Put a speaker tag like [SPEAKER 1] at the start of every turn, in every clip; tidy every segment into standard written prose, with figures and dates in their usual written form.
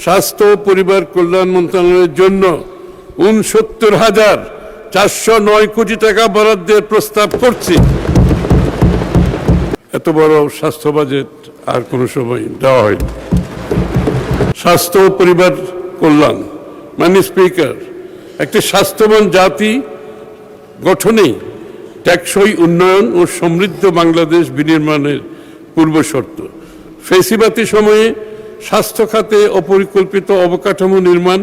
[SPEAKER 1] স্বাস্থ্য ও পরিবার কল্যাণ মন্ত্রণালয়ের জন্য ৬৯,৪০৯ কোটি টাকা বরাদ্দের প্রস্তাব করছি। এত বড় স্বাস্থ্য বাজেট আর কোনো সময় দেওয়া হয়নি। স্বাস্থ্য ও পরিবার কল্যাণ, মাননীয় স্পিকার, একটি স্বাস্থ্যবান জাতি গঠনেই টেকসই উন্নয়ন ও সমৃদ্ধ বাংলাদেশ বিনির্মাণের পূর্বশর্ত। ফেসিবাদী সময়ে স্বাস্থ্য খাতে অপরিকল্পিত অবকাঠামো নির্মাণ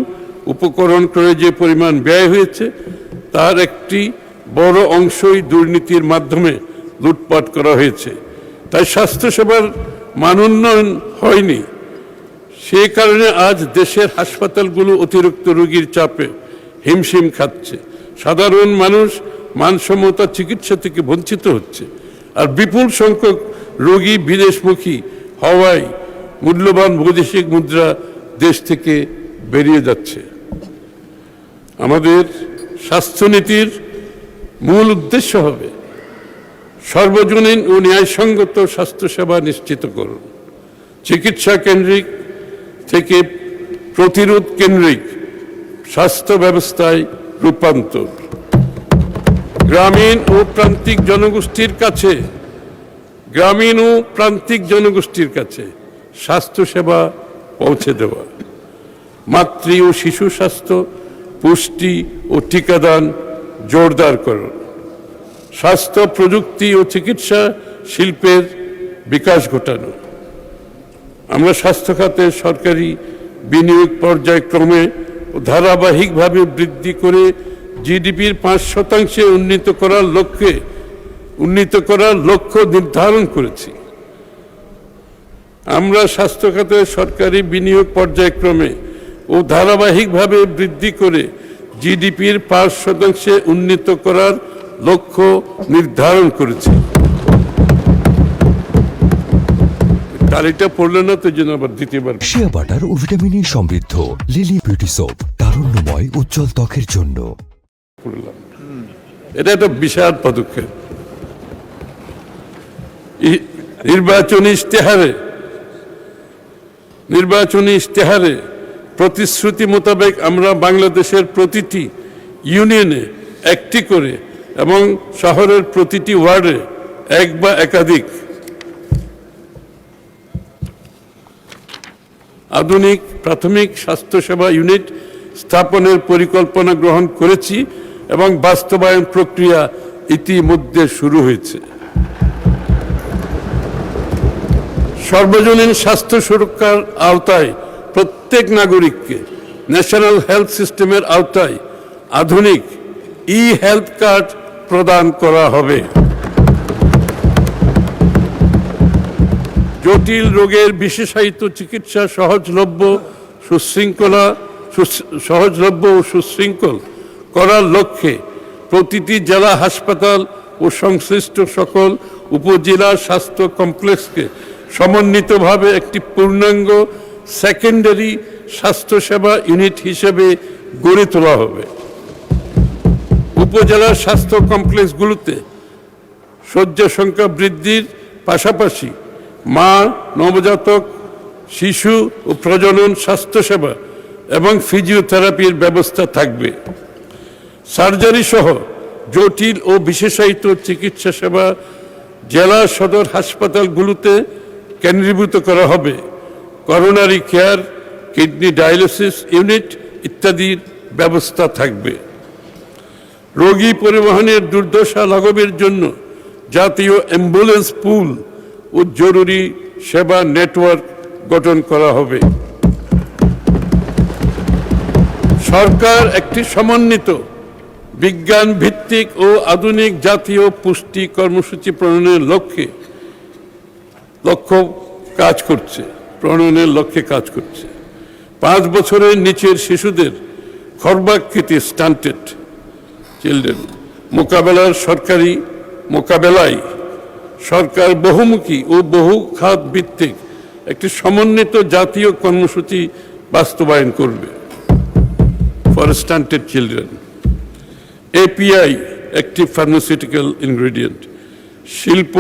[SPEAKER 1] উপকরণ ক্রয়ে যে পরিমাণ ব্যয় হয়েছে তার একটি বড় অংশই দুর্নীতির মাধ্যমে লুটপাট করা হয়েছে। তাই স্বাস্থ্যসেবার মান উন্নয়ন হয়নি। সে কারণে আজ দেশের হাসপাতালগুলো অতিরিক্ত রোগীর চাপে হিমশিম খাচ্ছে। সাধারণ মানুষ মানসম্মত চিকিৎসা থেকে বঞ্চিত হচ্ছে, আর বিপুল সংখ্যক রোগী বিদেশমুখী হওয়ায় মূল্যবান বৈদেশিক মুদ্রা দেশ থেকে বেরিয়ে যাচ্ছে। আমাদের স্বাস্থ্যনীতির মূল উদ্দেশ্য হবে সর্বজনীন ও ন্যায়সঙ্গত স্বাস্থ্যসেবা নিশ্চিত করুন, চিকিৎসা কেন্দ্রিক থেকে প্রতিরোধ কেন্দ্রিক স্বাস্থ্য ব্যবস্থায় রূপান্তর, গ্রামীণ ও প্রান্তিক জনগোষ্ঠীর কাছে স্বাস্থ্যসেবা পৌঁছে দেওয়া, মাতৃ ও শিশু স্বাস্থ্য, পুষ্টি ও টিকাদান জোরদার করুন, স্বাস্থ্য প্রযুক্তি ও চিকিৎসা শিল্পের বিকাশ ঘটানো। আমরা স্বাস্থ্য খাতে সরকারি বিনিয়োগ পর্যায়ক্রমে ও ধারাবাহিকভাবে বৃদ্ধি করে জিডিপির ৫% উন্নীত করার লক্ষ্য নির্ধারণ করেছি। আমরা স্বাস্থ্য খাতে সরকারি বিনিয়োগ পর্যায়ক্রমে ও ধারাবাহিকভাবে বৃদ্ধি করে জিডিপির ৫% উন্নীত করার লক্ষ্য নির্ধারণ করেছি। তালিকা পড়লে না তো জন্য আবার দ্বিতীয়বার।
[SPEAKER 2] শিয়া বাটার ও ভিটামিন ই সমৃদ্ধ লিলি বিউটি সোপ, তারুণ্যময় উজ্জ্বল ত্বকের জন্য।
[SPEAKER 1] এটা একটা বিশাল পদক্ষেপ। নির্বাচনী ইশতেহারে প্রতিশ্রুতি মোতাবেক আমরা বাংলাদেশের প্রতিটি ইউনিয়নে একটি করে এবং শহরের প্রতিটি ওয়ার্ডে এক বা একাধিক আধুনিক প্রাথমিক স্বাস্থ্যসেবা ইউনিট স্থাপনের পরিকল্পনা গ্রহণ করেছি এবং বাস্তবায়ন প্রক্রিয়া ইতিমধ্যে শুরু হয়েছে। সর্বজনীন স্বাস্থ্য সুরক্ষার আওতায় প্রত্যেক নাগরিককে ন্যাশনাল হেলথ সিস্টেমের আওতায় আধুনিক হেলথ কার্ড প্রদান করা হবে। জটিল রোগের বিশেষায়িত চিকিৎসা সহজলভ্য ও সুশৃঙ্খল করার লক্ষ্যে প্রতিটি জেলা হাসপাতাল ও সংশ্লিষ্ট সকল উপজেলা স্বাস্থ্য কমপ্লেক্সকে সমন্বিতভাবে একটি পূর্ণাঙ্গ সেকেন্ডারি স্বাস্থ্যসেবা ইউনিট হিসেবে গড়ে তোলা হবে। উপজেলা স্বাস্থ্য কমপ্লেক্সগুলোতে শয্যা সংখ্যা বৃদ্ধির পাশাপাশি মা, নবজাতক, শিশু ও প্রজনন স্বাস্থ্যসেবা এবং ফিজিওথেরাপির ব্যবস্থা থাকবে। সার্জারি সহ জটিল ও বিশেষায়িত চিকিৎসা সেবা জেলা সদর হাসপাতালগুলোতে কেন্দ্রীভূত করা হবে। Coronary care, kidney dialysis unit ইত্যাদির ব্যবস্থা থাকবে। রোগী পরিবহনের দুর্দশা লাঘবের জন্য জাতীয় অ্যাম্বুলেন্স পুল ও জরুরি সেবা নেটওয়ার্ক গঠন করা হবে। সরকার একটি সমন্বিত বিজ্ঞান ভিত্তিক ও আধুনিক জাতীয় পুষ্টি কর্মসূচি প্রণয়নের লক্ষ্যে কাজ করছে। 5 বছরের নিচের শিশুদের খর্বাকৃতি স্টান্টেড চিলড্রেন মোকাবেলায় সরকার বহুমুখী ও বহু খাত ভিত্তিক একটি সমন্বিত জাতীয় কর্মসূচি বাস্তবায়ন করবে। For stunted children API active pharmaceutical ingredient, শিল্প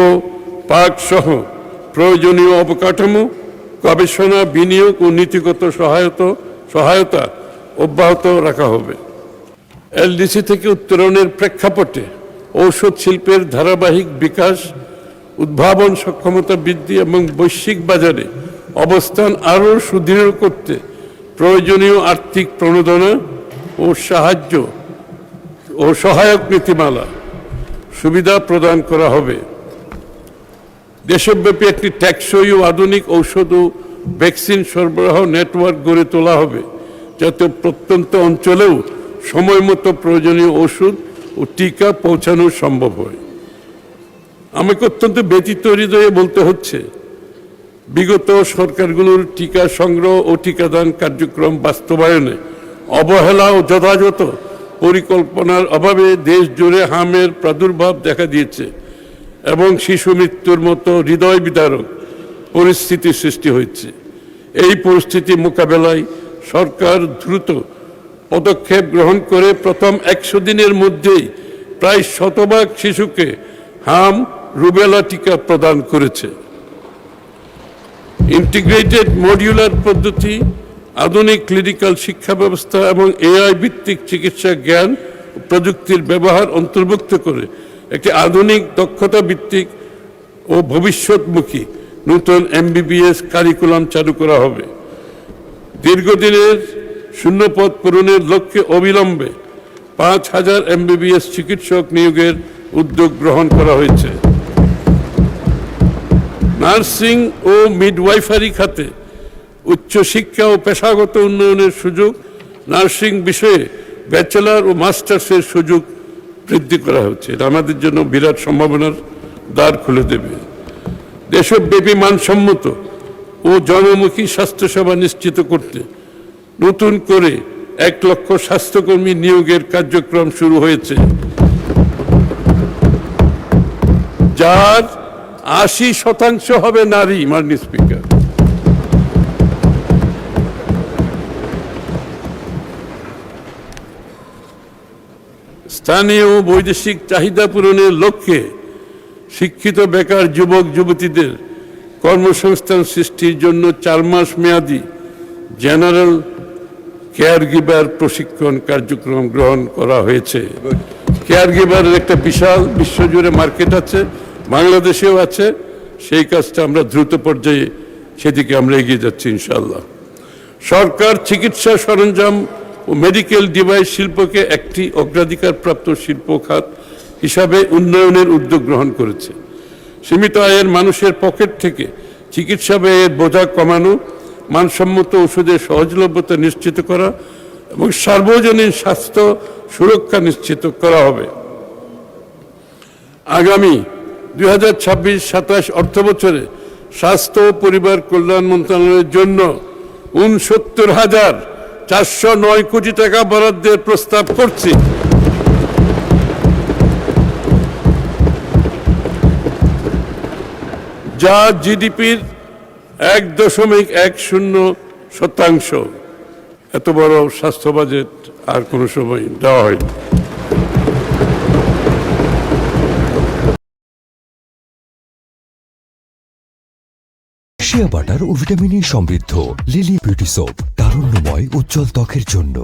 [SPEAKER 1] পার্ক সহ প্রয়োজনীয় অবকাঠামো, গবেষণা, বিনিয়োগ ও নীতিগত সহায়তা অব্যাহত রাখা হবে। এলডিসি থেকে উত্তরণের প্রেক্ষাপটে ঔষধ শিল্পের ধারাবাহিক বিকাশ, উদ্ভাবন সক্ষমতা বৃদ্ধি এবং বৈশ্বিক বাজারে অবস্থান আরও সুদৃঢ় করতে প্রয়োজনীয় আর্থিক প্রণোদনা ও সাহায্য ও সহায়ক নীতিমালা সুবিধা প্রদান করা হবে। দেশব্যাপী একটি টেকসই ও আধুনিক ঔষধ ও ভ্যাকসিন সরবরাহ নেটওয়ার্ক গড়ে তোলা হবে, যাতে প্রত্যন্ত অঞ্চলেও সময়মতো প্রয়োজনীয় ওষুধ ও টিকা পৌঁছানো সম্ভব হয়। আমাকে অত্যন্ত ব্যথিত হৃদয়ে বলতে হচ্ছে, বিগত সরকারগুলোর টিকা সংগ্রহ ও টিকাদান কার্যক্রম বাস্তবায়নে অবহেলা ও যথাযথ পরিকল্পনার অভাবে দেশ জুড়ে হামের প্রাদুর্ভাব দেখা দিয়েছে এবং শিশু মৃত্যুর মতো হৃদয় বিদারক পরিস্থিতি সৃষ্টি হয়েছে। এই পরিস্থিতি মোকাবেলায় সরকার দ্রুত পদক্ষেপ গ্রহণ করে প্রথম 100 দিনের মধ্যেই প্রায় 100% শিশুকে হাম রুবেলা টিকা প্রদান করেছে। ইন্টিগ্রেটেড মডিউলার পদ্ধতি, আধুনিক ক্লিনিক্যাল শিক্ষা ব্যবস্থা এবং এআই ভিত্তিক চিকিৎসা জ্ঞান ও প্রযুক্তির ব্যবহার অন্তর্ভুক্ত করে একটি আধুনিক দক্ষতা ভিত্তিক ও ভবিষ্যৎমুখী নতুন এমবিবিএস কারিকুলাম চালু করা হবে। দীর্ঘদিনের শূন্যপদ পূরণের লক্ষ্যে অবিলম্বে 5000 এমবিবিএস চিকিৎসক নিয়োগের উদ্যোগ গ্রহণ করা হয়েছে। নার্সিং ও মিডওয়াইফারি খাতে উচ্চশিক্ষা ও পেশাগত উন্নয়নের সুযোগ, নার্সিং বিষয়ে ব্যাচেলর ও মাস্টার্সের সুযোগ বৃদ্ধি করা হচ্ছে। এটা আমাদের জন্য বিরাট সম্ভাবনার দ্বার খুলে দেবে। দেশব্যাপী মানসম্মত ও জনমুখী স্বাস্থ্যসেবা নিশ্চিত করতে নতুন করে 1 লক্ষ স্বাস্থ্যকর্মী নিয়োগের কার্যক্রম শুরু হয়েছে, যার 80% হবে নারী। মাননীয় স্পিকার, স্থানীয় ও বৈদেশিক চাহিদা পূরণের লক্ষ্যে শিক্ষিত বেকার যুবক যুবতীদের কর্মসংস্থান সৃষ্টির জন্য 4 মাস মেয়াদী জেনারেল কেয়ার গিভার প্রশিক্ষণ কার্যক্রম গ্রহণ করা হয়েছে। কেয়ার গিভারের একটা বিশাল বিশ্বজুড়ে মার্কেট আছে, বাংলাদেশেও আছে। সেই কাজটা আমরা দ্রুত পর্যায়ে সেদিকে আমরা এগিয়ে যাচ্ছি ইনশাআল্লাহ। সরকার চিকিৎসা সরঞ্জাম ও মেডিকেল ডিভাইস শিল্পকে একটি অগ্রাধিকারপ্রাপ্ত শিল্প খাত হিসাবে উন্নয়নের উদ্যোগ গ্রহণ করেছে। সীমিত আয়ের মানুষের পকেট থেকে চিকিৎসা ব্যয়ের বোঝা কমানো, মানসম্মত ওষুধের সহজলভ্যতা নিশ্চিত করা এবং সার্বজনীন স্বাস্থ্য সুরক্ষা নিশ্চিত করা হবে। আগামী 2026-27 অর্থ বছরে স্বাস্থ্য ও পরিবার কল্যাণ মন্ত্রণালয়ের জন্য 69,409 কোটি টাকা বরাদ্দের প্রস্তাব করছি। যা জিডিপির 1.10%। এত বড় স্বাস্থ্য বাজেট আর কোনো সময় দেওয়া হয়নি।
[SPEAKER 2] শিয়া বাটার ও ভিটামিন ই সমৃদ্ধ লিলি বিউটি সোপ, তারুণ্যময় উজ্জ্বল ত্বকের জন্য।